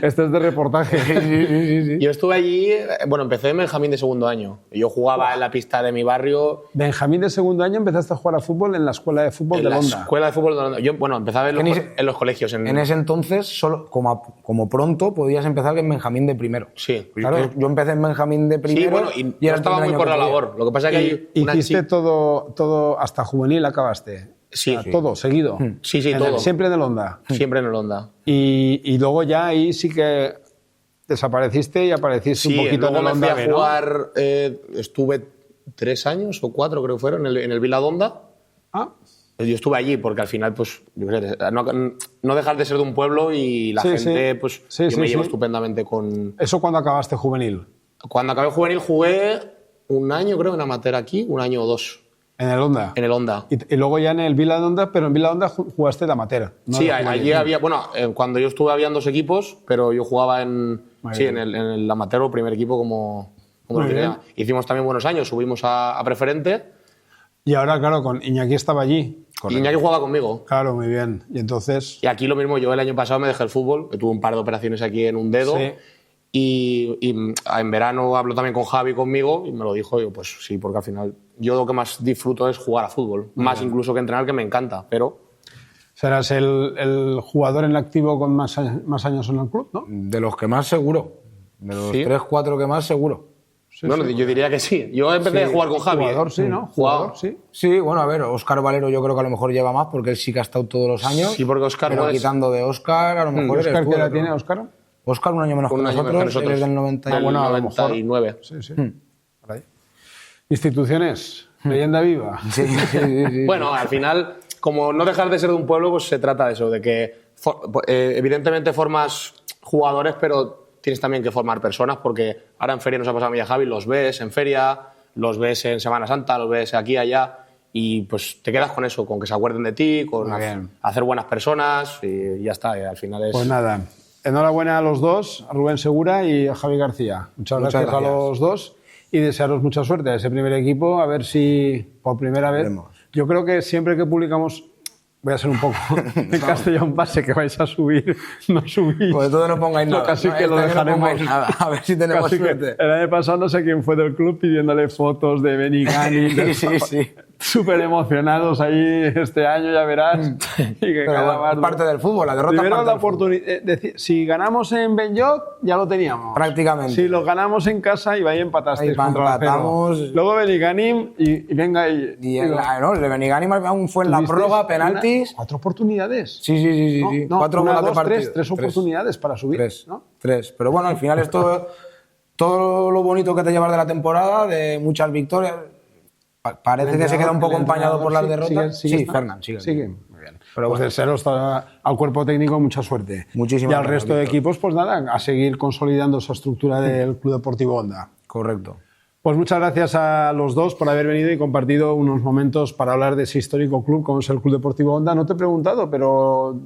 Este es de reportaje. Yo estuve allí, bueno, empecé en Benjamín de segundo año. Yo jugaba en la pista de mi barrio, Benjamín de segundo año empezaste a jugar a fútbol en la escuela de fútbol en de la Onda. escuela de fútbol de Onda. Yo, bueno, empezaba En en los colegios. En ese entonces, solo como pronto, podías empezar en Benjamín de primero. Sí. Claro, yo empecé en Benjamín de primero. Sí, bueno, y era no el estaba primer muy año por que la podía. labor. Lo que pasa es que hay una Hiciste chica. todo hasta juvenil acabaste. Sí. O sea, todo, seguido. Sí, sí, todo. Siempre en el Onda. Siempre en el Onda. Y luego ya ahí sí que desapareciste y apareciste Sí, un poquito luego en el me fui Onda a B, ¿no? jugar, estuve 3 años o 4 creo que fueron en el Vila Donda. Ah, Yo estuve allí porque al final, pues, yo qué sé, no dejar de ser de un pueblo y la Sí, gente, sí. pues, Sí, yo sí, me llevo sí. estupendamente con... ¿eso cuando acabaste juvenil? Cuando acabé juvenil jugué un año, creo, en amateur aquí, 1 año o 2, En el Onda. en el Onda. Y luego ya en el Vila de Onda, pero en Vila de Onda jugaste de amateur. no Sí, de juvenil. allí había, bueno, cuando yo estuve habían 2 equipos, pero yo jugaba en bien. el amateur o primer equipo como Muy lo tenía. bien. Hicimos también buenos años, subimos a preferente Y ahora, claro, con Iñaki estaba allí. y Iñaki jugaba conmigo. Claro, muy bien. Y entonces... Y aquí lo mismo, yo el año pasado me dejé el fútbol, que tuve un par de operaciones aquí en un dedo. Sí. Y en verano hablo también con Javi conmigo y me lo dijo, y yo, pues sí, porque al final yo lo que más disfruto es jugar a fútbol, más incluso que entrenar, que me encanta, pero Serás el jugador en activo con más años en el club, ¿no? De los que más seguro. De los Sí. 3, 4 que más seguro. Bueno, yo diría que sí. Yo empecé a jugar con Javi. Jugador, sí, ¿no? Jugador, sí. Sí, bueno, a ver, Óscar Valero yo creo que a lo mejor lleva más porque él sí que ha estado todos los años. Sí, porque Óscar pero no es... quitando de Óscar, a lo mejor eres ¿Óscar tú, qué edad ¿no? tiene, Óscar? Óscar un año menos que nosotros, él es del 90 Del bueno, a lo mejor. 99. Sí, sí. Por ahí. Instituciones, leyenda viva. Sí, sí, sí, sí. Bueno, al final, como no dejar de ser de un pueblo, pues se trata de eso, de que evidentemente formas jugadores, pero tienes también que formar personas, porque ahora en feria nos ha pasado a mí y a Javi, los ves en feria, los ves en Semana Santa, los ves aquí, allá, y pues te quedas con eso, con que se acuerden de ti, con hacer buenas personas, y ya está, y al final es... Pues nada, enhorabuena a los dos, a Rubén Segura y a Javi García. Muchas gracias a los dos y desearos mucha suerte a ese primer equipo, a ver si por primera vez... Yo creo que siempre que publicamos... Voy a ser un poco de Castellón Base, que vais a subir, no subís. Pues todo no pongáis nada. Casi que lo dejaremos. No pongáis nada, a ver si tenemos suerte. El año pasado no sé quién fue del club pidiéndole fotos de Benigani. Sí. Súper emocionados ahí este año, ya verás. Y que pero bueno, parte del fútbol, la derrota primero parte la del oportunidad. Si ganamos en Benlloc, ya lo teníamos. Prácticamente. Si lo ganamos en casa, iba ahí empatasteis contra la empatamos. Luego Benigani y venga y... no, el Benigani aún fue en la prórroga, penaltis. 4 oportunidades. Sí. No, 4 una, goles de dos, partido. tres oportunidades para subir. Tres. Pero bueno, al final esto, todo lo bonito que te llevas de la temporada, de muchas victorias, parece que se queda un poco empañado por las derrotas. Sí, Fernán, sigue. Muy bien. Pero pues desearos al cuerpo técnico mucha suerte. Muchísimas y al gracias, resto de Víctor. equipos, pues nada, a seguir consolidando esa estructura del Club Deportivo Onda. Correcto. Pues muchas gracias a los dos por haber venido y compartido unos momentos para hablar de ese histórico club como es el Club Deportivo Onda. No te he preguntado, pero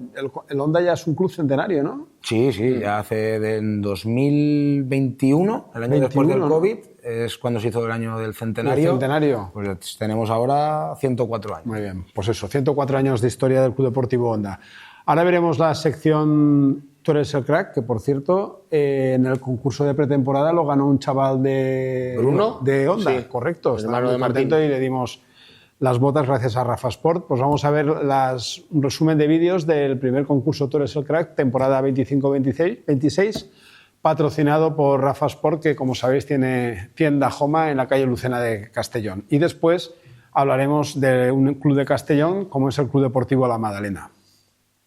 el Onda ya es un club centenario, ¿no? Sí, ya hace en 2021, el año después del COVID, es cuando se hizo el año del centenario. ¿El centenario? Pues tenemos ahora 104 años. Muy bien, pues eso, 104 años de historia del Club Deportivo Onda. Ahora veremos la sección Tú eres el crack, que por cierto, en el concurso de pretemporada lo ganó un chaval de ¿Bruno? De Onda, sí. correcto. El hermano de Martín. Y le dimos las botas gracias a Rafa Sport. Pues vamos a ver un resumen de vídeos del primer concurso Tú eres el crack, temporada 25-26, patrocinado por Rafa Sport, que como sabéis tiene tienda Joma en la calle Lucena de Castellón. Y después hablaremos de un club de Castellón como es el Club Deportivo La Madalena.